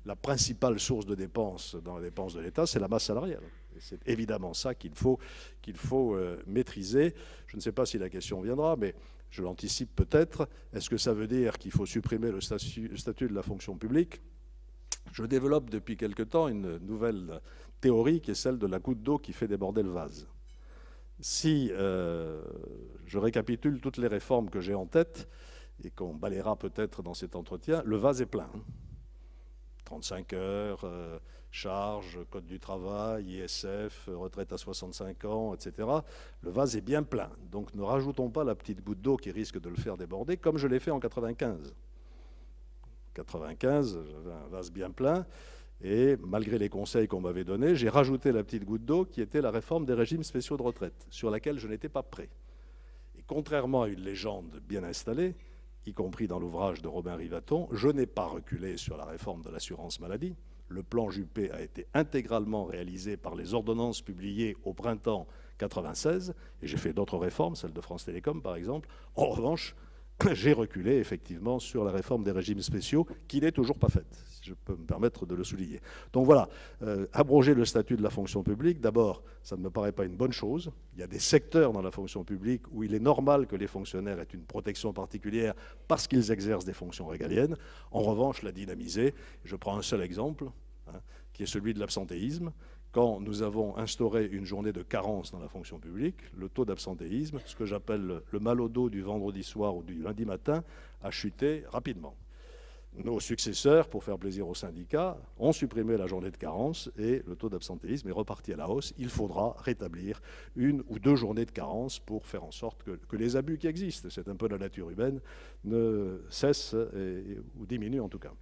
la principale source de dépenses dans les dépenses de l'État, c'est la masse salariale. Et c'est évidemment ça qu'il faut maîtriser. Je ne sais pas si la question viendra, mais je l'anticipe peut-être. Est-ce que ça veut dire qu'il faut supprimer le statut de la fonction publique? Je développe depuis quelque temps une nouvelle théorie qui est celle de la goutte d'eau qui fait déborder le vase. Si je récapitule toutes les réformes que j'ai en tête et qu'on balayera peut-être dans cet entretien, le vase est plein. 35 heures, charges, code du travail, ISF, retraite à 65 ans, etc. Le vase est bien plein. Donc ne rajoutons pas la petite goutte d'eau qui risque de le faire déborder, comme je l'ai fait en 95. 95, j'avais un vase bien plein, et malgré les conseils qu'on m'avait donnés, j'ai rajouté la petite goutte d'eau qui était la réforme des régimes spéciaux de retraite, sur laquelle je n'étais pas prêt. Et contrairement à une légende bien installée, y compris dans l'ouvrage de Robin Rivaton, je n'ai pas reculé sur la réforme de l'assurance maladie. Le plan Juppé a été intégralement réalisé par les ordonnances publiées au printemps 96, et j'ai fait d'autres réformes, celle de France Télécom par exemple. En revanche, j'ai reculé effectivement sur la réforme des régimes spéciaux, qui n'est toujours pas faite, si je peux me permettre de le souligner. Donc voilà, abroger le statut de la fonction publique, d'abord, ça ne me paraît pas une bonne chose. Il y a des secteurs dans la fonction publique où il est normal que les fonctionnaires aient une protection particulière parce qu'ils exercent des fonctions régaliennes. En revanche, la dynamiser, je prends un seul exemple, qui est celui de l'absentéisme. Quand nous avons instauré une journée de carence dans la fonction publique, le taux d'absentéisme, ce que j'appelle le mal au dos du vendredi soir ou du lundi matin, a chuté rapidement. Nos successeurs, pour faire plaisir aux syndicats, ont supprimé la journée de carence et le taux d'absentéisme est reparti à la hausse. Il faudra rétablir 1 ou 2 journées de carence pour faire en sorte que les abus qui existent, c'est un peu la nature humaine, ne cessent ou diminuent en tout cas.